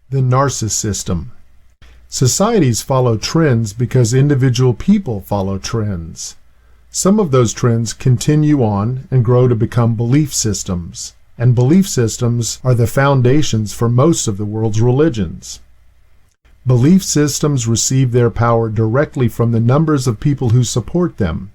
The Narcissystem. Societies follow trends because individual people follow trends. Some of those trends continue on and grow to become belief systems, and belief systems are the foundations for most of the world's religions. Belief systems receive their power directly from the numbers of people who support them.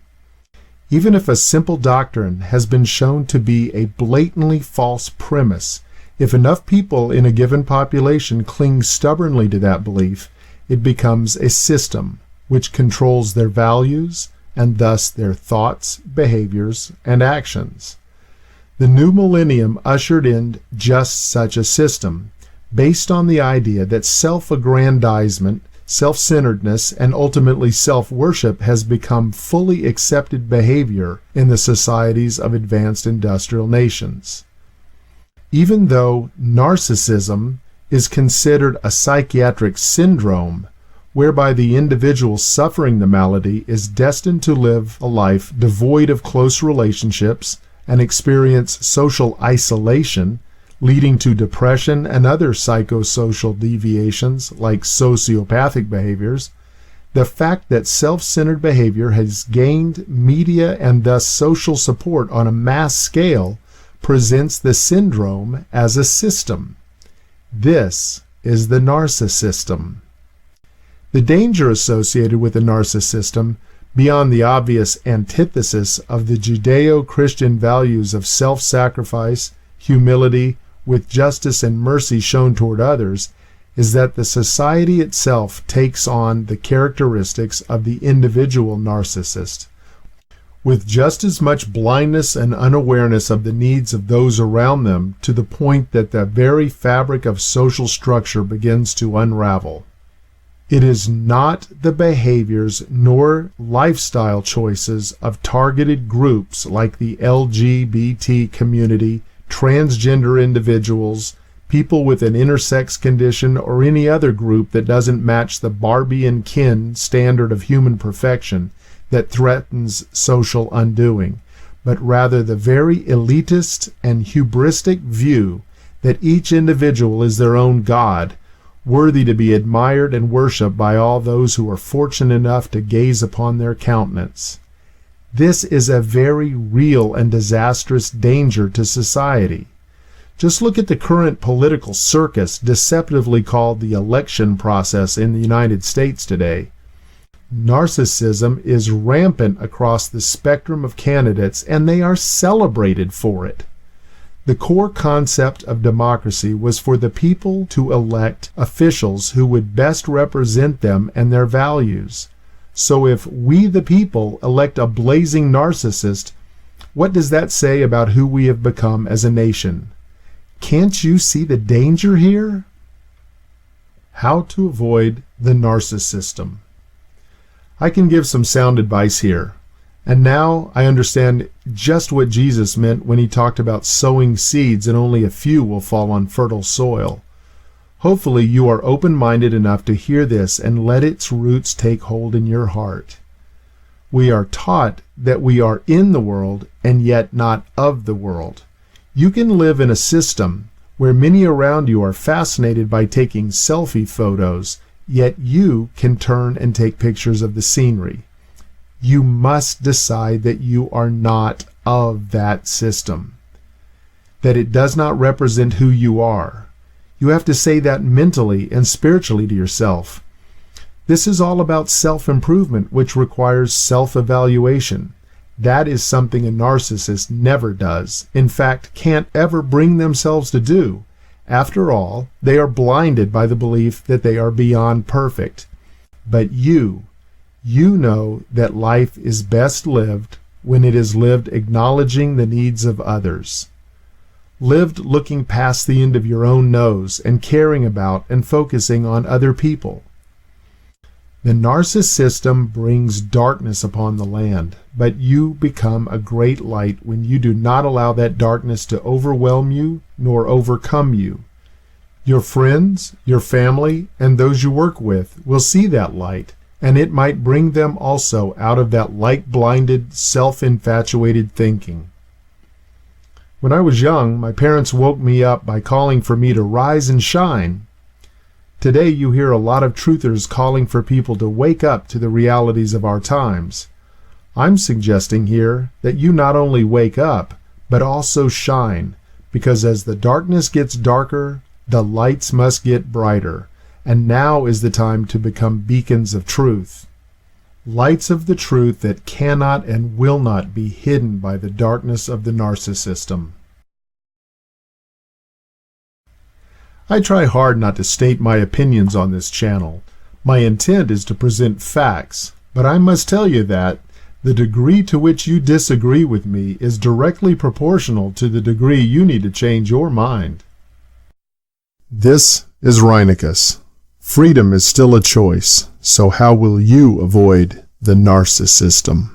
Even if a simple doctrine has been shown to be a blatantly false premise, if enough people in a given population cling stubbornly to that belief, it becomes a system which controls their values and thus their thoughts, behaviors, and actions. The new millennium ushered in just such a system, based on the idea that self-aggrandizement, self-centeredness, and ultimately self-worship has become fully accepted behavior in the societies of advanced industrial nations. Even though narcissism is considered a psychiatric syndrome, whereby the individual suffering the malady is destined to live a life devoid of close relationships and experience social isolation, leading to depression and other psychosocial deviations like sociopathic behaviors, the fact that self-centered behavior has gained media and thus social support on a mass scale presents the syndrome as a system. This is the narcissistem. The danger associated with the narcissistem, beyond the obvious antithesis of the Judeo-Christian values of self-sacrifice, humility, with justice and mercy shown toward others, is that the society itself takes on the characteristics of the individual narcissist, with just as much blindness and unawareness of the needs of those around them, to the point that the very fabric of social structure begins to unravel. It is not the behaviors nor lifestyle choices of targeted groups like the LGBT community, transgender individuals, people with an intersex condition, or any other group that doesn't match the Barbie and Ken standard of human perfection that threatens social undoing, but rather the very elitist and hubristic view that each individual is their own God, worthy to be admired and worshipped by all those who are fortunate enough to gaze upon their countenance. This is a very real and disastrous danger to society. Just look at the current political circus deceptively called the election process in the United States today. Narcissism is rampant across the spectrum of candidates, and they are celebrated for it. The core concept of democracy was for the people to elect officials who would best represent them and their values. So if we the people elect a blazing narcissist, what does that say about who we have become as a nation? Can't you see the danger here? How to avoid the narcissistem. I can give some sound advice here. And now I understand just what Jesus meant when he talked about sowing seeds and only a few will fall on fertile soil. Hopefully you are open-minded enough to hear this and let its roots take hold in your heart. We are taught that we are in the world and yet not of the world. You can live in a system where many around you are fascinated by taking selfie photos, yet you can turn and take pictures of the scenery. You must decide that you are not of that system, that it does not represent who you are. You have to say that mentally and spiritually to yourself. This is all about self-improvement, which requires self-evaluation. That is something a narcissist never does, in fact, can't ever bring themselves to do. After all, they are blinded by the belief that they are beyond perfect. But you know that life is best lived when it is lived acknowledging the needs of others. Lived looking past the end of your own nose and caring about and focusing on other people. The narcissistem brings darkness upon the land, but you become a great light when you do not allow that darkness to overwhelm you nor overcome you. Your friends, your family, and those you work with will see that light, and it might bring them also out of that light-blinded, self-infatuated thinking. When I was young, my parents woke me up by calling for me to rise and shine. Today you hear a lot of truthers calling for people to wake up to the realities of our times. I'm suggesting here that you not only wake up, but also shine, because as the darkness gets darker, the lights must get brighter, and now is the time to become beacons of truth. Lights of the truth that cannot and will not be hidden by the darkness of the Narcissystem. I try hard not to state my opinions on this channel. My intent is to present facts, but I must tell you that the degree to which you disagree with me is directly proportional to the degree you need to change your mind. This is Rhinocus. Freedom is still a choice, so how will you avoid the Narcissystem?